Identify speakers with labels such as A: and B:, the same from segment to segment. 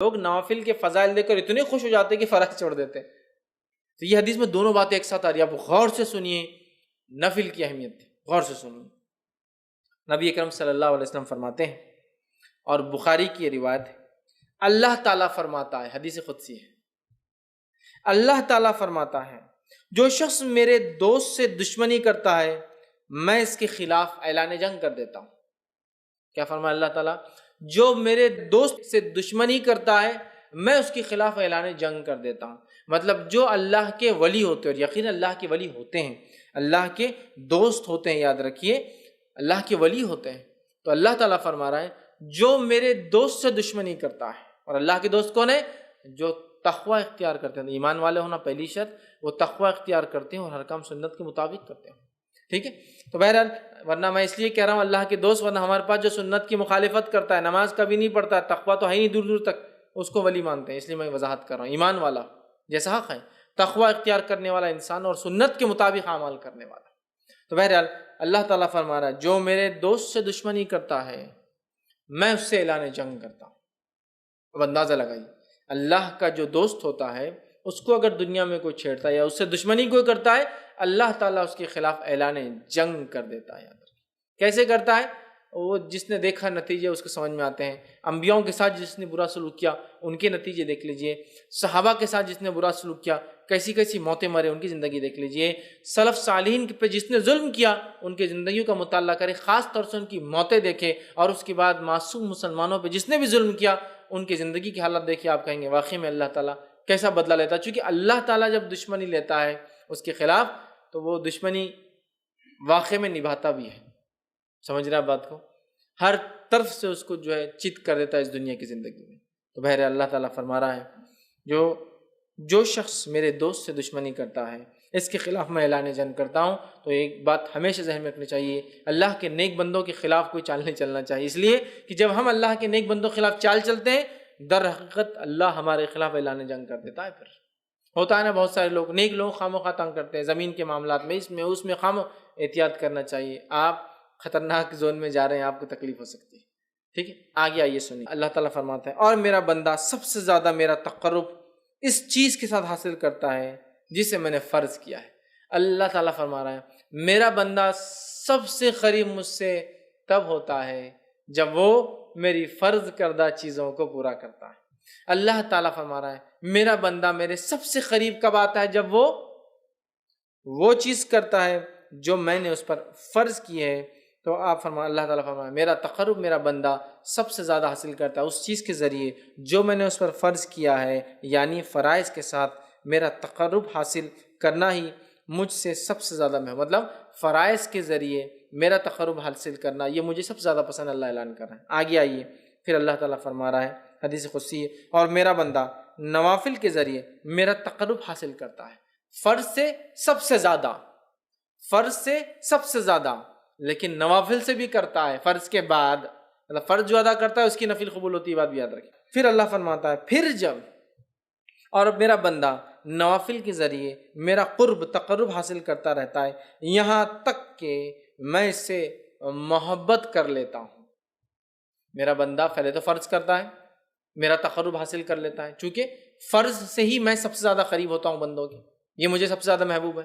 A: لوگ نوافل کے فضائل دیکھ کر اتنے خوش ہو جاتے کہ فرائض چھوڑ دیتے. تو یہ حدیث میں دونوں باتیں ایک ساتھ آ رہی ہیں. آپ غور سے سنیے نفل کی اہمیت، غور سے سنیے. نبی اکرم صلی اللہ علیہ وسلم فرماتے ہیں، اور بخاری کی یہ روایت ہے، اللہ تعالیٰ فرماتا ہے، حدیث قدسی ہے، اللہ تعالیٰ فرماتا ہے جو شخص میرے دوست سے دشمنی کرتا ہے میں اس کے خلاف اعلان جنگ کر دیتا ہوں. کیا فرمایا اللہ تعالیٰ؟ جو میرے دوست سے دشمنی کرتا ہے میں اس کے خلاف اعلان جنگ کر دیتا ہوں. مطلب جو اللہ کے ولی ہوتے ہیں، اور یقین اللہ کے ولی ہوتے ہیں، اللہ کے دوست ہوتے ہیں، یاد رکھیے اللہ کے ولی ہوتے ہیں. تو اللہ تعالیٰ فرما رہا ہے جو میرے دوست سے دشمنی کرتا ہے، اور اللہ کے دوست کون ہے؟ جو تقوی اختیار کرتے ہیں. ایمان والے ہونا پہلی شرط، وہ تقوی اختیار کرتے ہیں اور ہر کام سنت کے مطابق کرتے ہیں. ٹھیک ہے؟ تو بہرحال ورنہ میں اس لیے کہہ رہا ہوں اللہ کے دوست، ورنہ ہمارے پاس جو سنت کی مخالفت کرتا ہے، نماز کبھی نہیں پڑھتا ہے، تقوی تو ہے ہی نہیں دور دور تک، اس کو ولی مانتے ہیں. اس لیے میں وضاحت کر رہا ہوں. ایمان والا جیسا حق ہے، تقوی اختیار کرنے والا انسان اور سنت کے مطابق اعمال کرنے والا. تو بہرحال اللہ تعالیٰ فرما رہا ہے جو میرے دوست سے دشمنی کرتا ہے میں اس سے اعلان جنگ کرتا ہوں. اب اندازہ لگائیے، اللہ کا جو دوست ہوتا ہے اس کو اگر دنیا میں کوئی چھیڑتا ہے یا اس سے دشمنی کوئی کرتا ہے، اللہ تعالیٰ اس کے خلاف اعلان جنگ کر دیتا ہے. کیسے کرتا ہے؟ وہ جس نے دیکھا نتیجے اس کو سمجھ میں آتے ہیں. انبیاؤں کے ساتھ جس نے برا سلوک کیا ان کے نتیجے دیکھ لیجئے، صحابہ کے ساتھ جس نے برا سلوک کیا کیسی کیسی موتیں مرے ان کی زندگی دیکھ لیجئے، سلف صالحین پہ جس نے ظلم کیا ان کی زندگیوں کا مطالعہ کرے، خاص طور سے ان کی موتیں دیکھے، اور اس کے بعد معصوم مسلمانوں پہ جس نے بھی ظلم کیا ان کی زندگی کی حالت دیکھے. آپ کہیں گے واقعی میں اللہ تعالیٰ کیسا بدلہ لیتا ہے. چونکہ اللہ تعالیٰ جب دشمنی لیتا ہے اس کے خلاف تو وہ دشمنی واقع میں نبھاتا بھی ہے. سمجھ رہا بات کو؟ ہر طرف سے اس کو جو ہے چت کر دیتا ہے اس دنیا کی زندگی میں. تو بہرحال اللہ تعالیٰ فرما رہا ہے جو شخص میرے دوست سے دشمنی کرتا ہے اس کے خلاف میں اعلان جنگ کرتا ہوں. تو ایک بات ہمیشہ ذہن میں رکھنی چاہیے، اللہ کے نیک بندوں کے خلاف کوئی چال نہیں چلنا چاہیے. اس لیے کہ جب ہم اللہ کے نیک بندوں کے خلاف چال چلتے ہیں در حقیقت اللہ ہمارے خلاف اعلان جنگ کر دیتا ہے. پھر ہوتا ہے نا بہت سارے لوگ نیک لوگ خواہ تنگ کرتے ہیں زمین کے معاملات میں، اس میں احتیاط کرنا چاہیے. آپ خطرناک زون میں جا رہے ہیں، آپ کو تکلیف ہو سکتی ہے. ٹھیک ہے؟ آگے آئیے سنیے. اللہ تعالیٰ فرماتا ہے اور میرا بندہ سب سے زیادہ میرا تقرب اس چیز کے ساتھ حاصل کرتا ہے جسے میں نے فرض کیا ہے. اللہ تعالیٰ فرما رہا ہے میرا بندہ سب سے قریب مجھ سے تب ہوتا ہے جب وہ میری فرض کردہ چیزوں کو پورا کرتا ہے. اللہ تعالیٰ فرما رہا ہے میرا بندہ میرے سب سے قریب کب آتا ہے؟ جب وہ چیز کرتا ہے جو میں نے اس پر فرض کی ہے. تو آپ اللہ تعالیٰ فرمائے میرا تقرب میرا بندہ سب سے زیادہ حاصل کرتا ہے اس چیز کے ذریعے جو میں نے اس پر فرض کیا ہے، یعنی فرائض کے ساتھ میرا تقرب حاصل کرنا ہی مجھ سے سب سے زیادہ مطلب فرائض کے ذریعے میرا تقرب حاصل کرنا یہ مجھے سب سے زیادہ پسند اللہ اعلان کر رہا ہے. آگے آئیے پھر اللہ تعالیٰ فرما رہا ہے حدیث قدسی ہے اور میرا بندہ نوافل کے ذریعے میرا تقرب حاصل کرتا ہے فرض سے سب سے زیادہ، لیکن نوافل سے بھی کرتا ہے فرض کے بعد. مطلب فرض جو ادا کرتا ہے اس کی نفل قبول ہوتی ہے، بات بھی یاد رکھیں. پھر اللہ فرماتا ہے پھر جب اور میرا بندہ نوافل کے ذریعے میرا تقرب حاصل کرتا رہتا ہے یہاں تک کہ میں اس سے محبت کر لیتا ہوں. میرا بندہ پہلے تو فرض کرتا ہے، میرا تقرب حاصل کر لیتا ہے، چونکہ فرض سے ہی میں سب سے زیادہ قریب ہوتا ہوں بندوں کے، یہ مجھے سب سے زیادہ محبوب ہے.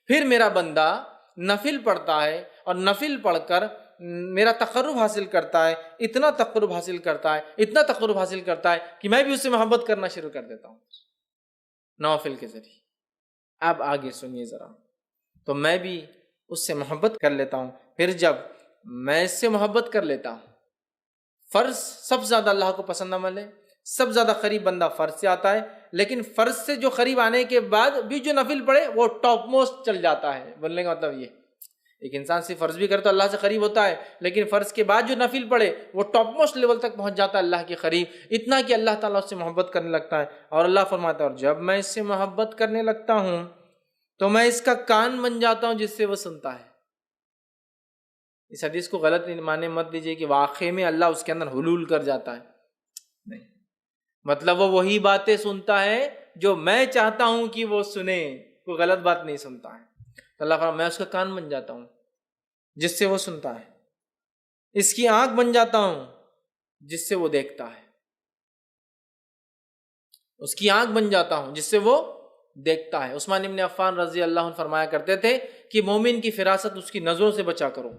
A: پھر میرا بندہ نفل پڑھتا ہے اور نفل پڑھ کر میرا تقرب حاصل کرتا ہے، اتنا تقرب حاصل کرتا ہے کہ میں بھی اس سے محبت کرنا شروع کر دیتا ہوں نوافل کے ذریعے. اب آگے سنیے ذرا. تو میں بھی اس سے محبت کر لیتا ہوں. پھر جب میں اس سے محبت کر لیتا ہوں، فرض سب سے زیادہ اللہ کو پسند عمل ہے، سب سے زیادہ قریب بندہ فرض سے آتا ہے، لیکن فرض سے جو قریب آنے کے بعد بھی جو نفل پڑھے وہ ٹاپ موسٹ چل جاتا ہے. بولنے کا مطلب یہ ایک انسان سے فرض بھی کرتا ہے اللہ سے قریب ہوتا ہے، لیکن فرض کے بعد جو نفل پڑھے وہ ٹاپ موسٹ لیول تک پہنچ جاتا ہے اللہ کے قریب، اتنا کہ اللہ تعالیٰ اس سے محبت کرنے لگتا ہے. اور اللہ فرماتا ہے اور جب میں اس سے محبت کرنے لگتا ہوں تو میں اس کا کان بن جاتا ہوں جس سے وہ سنتا ہے. اس حدیث کو غلط معنی مت دیجیے کہ واقعے میں اللہ اس کے اندر حلول کر جاتا ہے، نہیں، مطلب وہ وہی باتیں سنتا ہے جو میں چاہتا ہوں کہ وہ سنے، کوئی غلط بات نہیں سنتا ہے. تو اللہ فرماتا ہے میں اس کا کان بن جاتا ہوں جس سے وہ سنتا ہے، اس کی آنکھ بن جاتا ہوں جس سے وہ دیکھتا ہے. اس کی آنکھ بن جاتا ہوں جس سے وہ دیکھتا ہے۔ عثمان ابن عفان رضی اللہ عنہ فرمایا کرتے تھے کہ مومن کی فراست اس کی نظروں سے بچا کرو،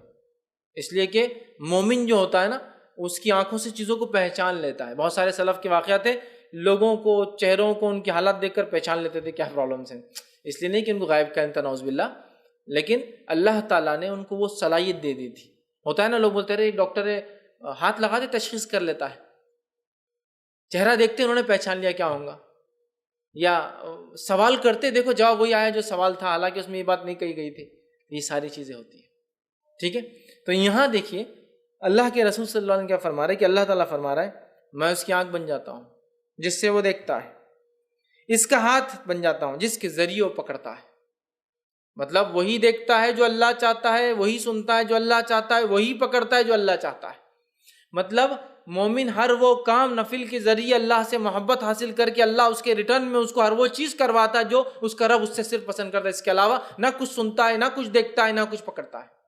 A: اس لیے کہ مومن جو ہوتا ہے نا اس کی آنکھوں سے چیزوں کو پہچان لیتا ہے۔ بہت سارے سلف کے واقعات ہیں، لوگوں کو، چہروں کو، ان کے حالات دیکھ کر پہچان لیتے تھے کیا پرابلمس ہیں، اس لیے نہیں کہ ان کو غائب کا انتہا نعوذ باللہ، لیکن اللہ تعالیٰ نے ان کو وہ صلاحیت دے دی تھی۔ ہوتا ہے نا، لوگ بولتے رہے ڈاکٹر ہاتھ لگا دے تشخیص کر لیتا ہے، چہرہ دیکھتے انہوں نے پہچان لیا کیا ہوگا، یا سوال کرتے دیکھو جواب وہی آیا جو سوال تھا، حالانکہ اس میں یہ بات نہیں کہی گئی تھی۔ یہ ساری چیزیں ہوتی ہیں، ٹھیک ہے۔ تو یہاں دیکھیے اللہ کے رسول صلی اللہ علیہ وسلم کیا فرما رہے ہیں کہ اللہ تعالیٰ فرما رہا ہے میں اس کی آنکھ بن جاتا ہوں جس سے وہ دیکھتا ہے، اس کا ہاتھ بن جاتا ہوں جس کے ذریعے وہ پکڑتا ہے۔ مطلب وہی دیکھتا ہے جو اللہ چاہتا ہے، وہی سنتا ہے جو اللہ چاہتا ہے، وہی پکڑتا ہے جو اللہ چاہتا ہے۔ مطلب مومن ہر وہ کام نفل کے ذریعے اللہ سے محبت حاصل کر کے اللہ اس کے ریٹرن میں اس کو ہر وہ چیز کرواتا ہے جو اس کا رب اس سے صرف پسند کرتا ہے، اس کے علاوہ نہ کچھ سنتا ہے، نہ کچھ دیکھتا ہے، نہ کچھ پکڑتا ہے۔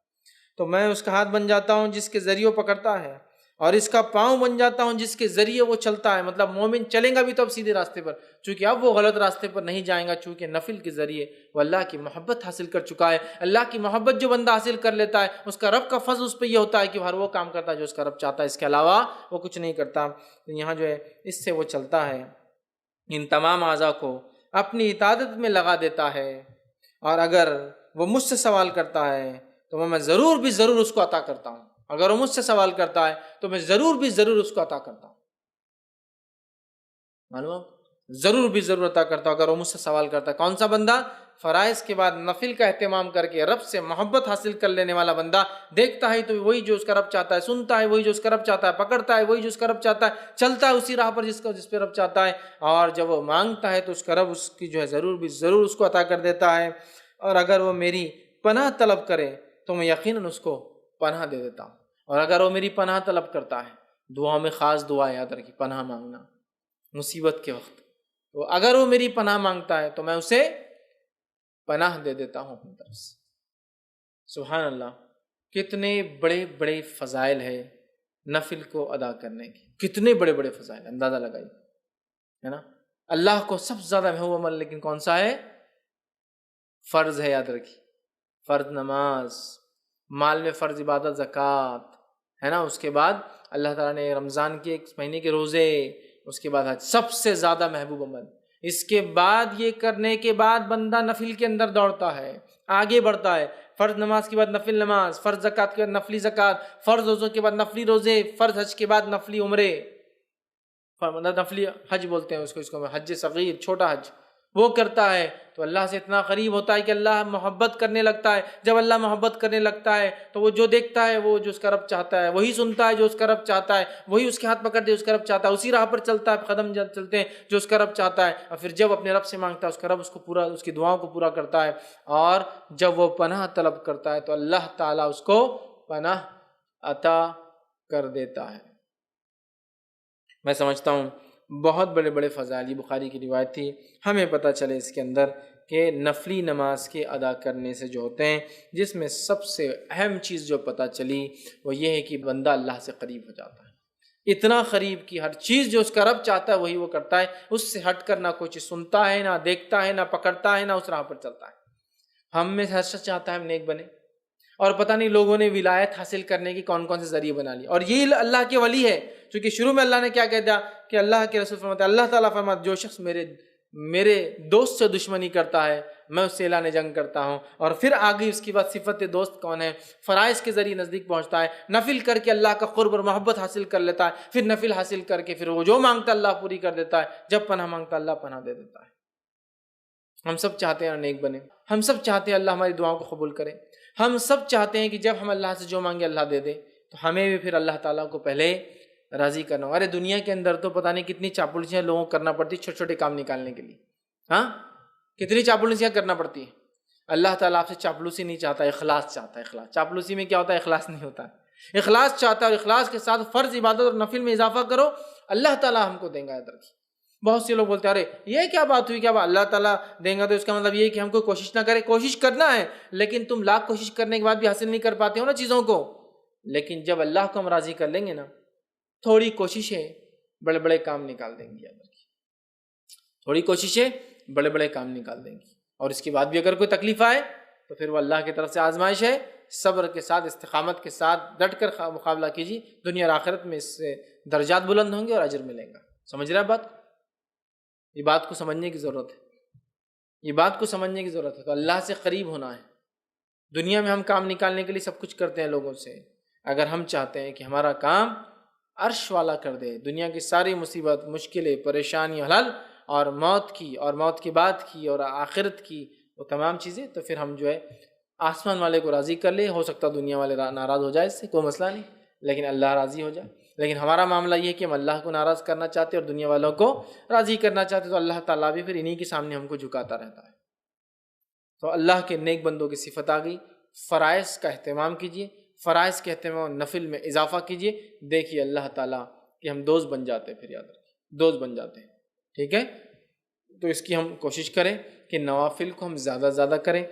A: تو میں اس کا ہاتھ بن جاتا ہوں جس کے ذریعے وہ پکڑتا ہے، اور اس کا پاؤں بن جاتا ہوں جس کے ذریعے وہ چلتا ہے۔ مطلب مومن چلیں گا بھی تو اب سیدھے راستے پر، چونکہ اب وہ غلط راستے پر نہیں جائیں گا، چونکہ نفل کے ذریعے وہ اللہ کی محبت حاصل کر چکا ہے۔ اللہ کی محبت جو بندہ حاصل کر لیتا ہے اس کا رب کا فضل اس پہ یہ ہوتا ہے کہ وہ ہر وہ کام کرتا ہے جو اس کا رب چاہتا ہے، اس کے علاوہ وہ کچھ نہیں کرتا۔ تو یہاں جو ہے اس سے وہ چلتا ہے، ان تمام اعضاء کو اپنی اطاعت میں لگا دیتا ہے، اور اگر وہ مجھ سے سوال کرتا ہے تو میں ضرور بھی ضرور اس کو عطا کرتا ہوں۔ اگر وہ مجھ سے سوال کرتا ہے تو میں ضرور بھی ضرور اس کو عطا کرتا ہوں، معلوم، ضرور بھی ضرور عطا کرتا ہوں اگر وہ مجھ سے سوال کرتا ہے۔ کون سا بندہ؟ فرائض کے بعد نفل کا اہتمام کر کے رب سے محبت حاصل کر لینے والا بندہ، دیکھتا ہے تو وہی جو اس کا رب چاہتا ہے، سنتا ہے وہی جو اس کا رب چاہتا ہے، پکڑتا ہے وہی جو اس کا رب چاہتا ہے، چلتا ہے اسی راہ پر جس پہ رب چاہتا ہے، اور جب وہ مانگتا ہے تو اس کا رب اس کی جو ہے ضرور بھی ضرور اس کو عطا کر دیتا ہے۔ اور اگر وہ میری پناہ طلب کرے تو میں یقیناً اس کو پناہ دے دیتا ہوں۔ اور اگر وہ میری پناہ طلب کرتا ہے، دعاؤں میں خاص دعا یاد رکھی، پناہ مانگنا مصیبت کے وقت، تو اگر وہ میری پناہ مانگتا ہے تو میں اسے پناہ دے دیتا ہوں اپنی طرف سے۔ سبحان اللہ، کتنے بڑے بڑے فضائل ہے نفل کو ادا کرنے کے، کتنے بڑے بڑے فضائل، اندازہ لگائیے، ہے نا۔ اللہ کو سب سے زیادہ محبوب عمل لیکن کون سا ہے؟ فرض ہے، یاد رکھیے، فرض نماز، مال میں فرض عبادت زکوٰۃ، ہے نا۔ اس کے بعد اللہ تعالیٰ نے رمضان کے 1 مہینے کے روزے، اس کے بعد حج، سب سے زیادہ محبوب عمل۔ اس کے بعد یہ کرنے کے بعد بندہ نفل کے اندر دوڑتا ہے، آگے بڑھتا ہے۔ فرض نماز کے بعد نفل نماز، فرض زکوٰۃ کے بعد نفلی زکوٰۃ، فرض روزوں کے بعد نفلی روزے، فرض حج کے بعد نفلی عمرے، نفلی حج بولتے ہیں اس کو حج صغیر، چھوٹا حج، وہ کرتا ہے تو اللہ سے اتنا قریب ہوتا ہے کہ اللہ محبت کرنے لگتا ہے۔ جب اللہ محبت کرنے لگتا ہے تو وہ جو دیکھتا ہے وہ جو اس کا رب چاہتا ہے، وہی سنتا ہے جو اس کا رب چاہتا ہے، وہی اس کے ہاتھ پکڑ دے اس کا رب چاہتا ہے، اسی راہ پر چلتا ہے، قدم چلتے ہیں جو اس کا رب چاہتا ہے۔ اور پھر جب اپنے رب سے مانگتا ہے اس کا رب اس کو پورا، اس کی دعاؤں کو پورا کرتا ہے۔ اور جب وہ پناہ طلب کرتا ہے تو اللہ تعالیٰ اس کو پناہ عطا کر دیتا ہے۔ میں سمجھتا ہوں بہت بڑے بڑے فضائل، یہ بخاری کی روایت تھی، ہمیں پتہ چلے اس کے اندر کہ نفلی نماز کے ادا کرنے سے جو ہوتے ہیں، جس میں سب سے اہم چیز جو پتہ چلی وہ یہ ہے کہ بندہ اللہ سے قریب ہو جاتا ہے، اتنا قریب کہ ہر چیز جو اس کا رب چاہتا ہے وہی وہ کرتا ہے، اس سے ہٹ کر نہ کوئی چیز سنتا ہے، نہ دیکھتا ہے، نہ پکڑتا ہے، نہ اس راہ پر چلتا ہے۔ ہم میں سے ہر شخص چاہتا ہے ہم نیک بنے، اور پتہ نہیں لوگوں نے ولایت حاصل کرنے کی کون کون سے ذریعے بنا لی، اور یہی اللہ کے ولی ہے، چونکہ شروع میں اللہ نے کیا کہہ دیا کہ اللہ کے رسول فرماتے ہیں، اللہ تعالیٰ فرماتے جو شخص میرے دوست سے دشمنی کرتا ہے میں اس سے اعلان جنگ کرتا ہوں۔ اور پھر آگے اس کی بعد صفت دوست کون ہے؟ فرائض کے ذریعے نزدیک پہنچتا ہے، نفل کر کے اللہ کا قرب اور محبت حاصل کر لیتا ہے، پھر نفل حاصل کر کے پھر وہ جو مانگتا اللہ پوری کر دیتا ہے، جب پناہ مانگتا اللہ پناہ دے دیتا ہے۔ ہم سب چاہتے ہیں نیک بنے، ہم سب چاہتے ہیں اللہ ہماری دعاؤں کو قبول کرے، ہم سب چاہتے ہیں کہ جب ہم اللہ سے جو مانگے اللہ دے دے، تو ہمیں بھی پھر اللہ تعالیٰ کو پہلے راضی کرنا ہو۔ ارے دنیا کے اندر تو پتہ نہیں کتنی چاپلوسیاں لوگوں کو کرنا پڑتی چھوٹے چھوٹے کام نکالنے کے لیے، ہاں کتنی چاپلوسیاں کرنا پڑتی ہے۔ اللہ تعالیٰ آپ سے چاپلوسی نہیں چاہتا، اخلاص چاہتا ہے۔ اخلاص، چاپلوسی میں کیا ہوتا ہے؟ اخلاص نہیں ہوتا ہے، اخلاص چاہتا ہے، اور اخلاص کے ساتھ فرض عبادت اور نفل میں اضافہ کرو، اللہ تعالیٰ ہم کو دیں گا۔ ادھر بہت سے لوگ بولتے ہیں ارے یہ کیا بات ہوئی، کیا اللہ تعالیٰ دیں گا تو اس کا مطلب یہ کہ ہم کو کوشش نہ کرے۔ کوشش کرنا ہے، لیکن تم لاکھ کوشش کرنے کے بعد بھی حاصل نہیں کر پاتے ہو نا چیزوں کو، لیکن جب اللہ کو ہم راضی کر لیں گے نا، تھوڑی کوششیں بڑے بڑے کام نکال دیں گی۔ تھوڑی کوششیں بڑے بڑے کام نکال دیں گی، اور اس کے بعد بھی اگر کوئی تکلیف آئے تو پھر وہ اللہ کی طرف سے آزمائش ہے، صبر کے ساتھ استقامت کے ساتھ ڈٹ کر مقابلہ کیجیے، دنیا اور آخرت میں اس سے درجات بلند ہوں گے اور اجر ملے گا۔ سمجھ رہے ہیں بات کو؟ یہ بات کو سمجھنے کی ضرورت ہے، یہ بات کو سمجھنے کی ضرورت ہے۔ تو اللہ سے قریب ہونا ہے۔ دنیا میں ہم کام نکالنے کے لیے سب کچھ کرتے ہیں لوگوں سے، اگر ہم چاہتے ہیں کہ ہمارا کام عرش والا کر دے، دنیا کی ساری مصیبت، مشکلیں، پریشانی حل، اور موت کی اور موت کے بعد کی اور آخرت کی وہ تمام چیزیں، تو پھر ہم جو ہے آسمان والے کو راضی کر لیں۔ ہو سکتا دنیا والے ناراض ہو جائے، اس سے کوئی مسئلہ نہیں، لیکن اللہ راضی ہو جائے۔ لیکن ہمارا معاملہ یہ ہے کہ ہم اللہ کو ناراض کرنا چاہتے اور دنیا والوں کو راضی کرنا چاہتے، تو اللہ تعالیٰ بھی پھر انہی کے سامنے ہم کو جھکاتا رہتا ہے۔ تو اللہ کے نیک بندوں کی صفت آ گئی، فرائض کا اہتمام کیجیے، فرائض کے اہتمام نفل میں اضافہ کیجیے، دیکھیے اللہ تعالیٰ کہ ہم دوست بن جاتے ہیں، پھر یاد رکھیے دوست بن جاتے ہیں، ٹھیک ہے؟ تو اس کی ہم کوشش کریں کہ نوافل کو ہم زیادہ سے زیادہ کریں۔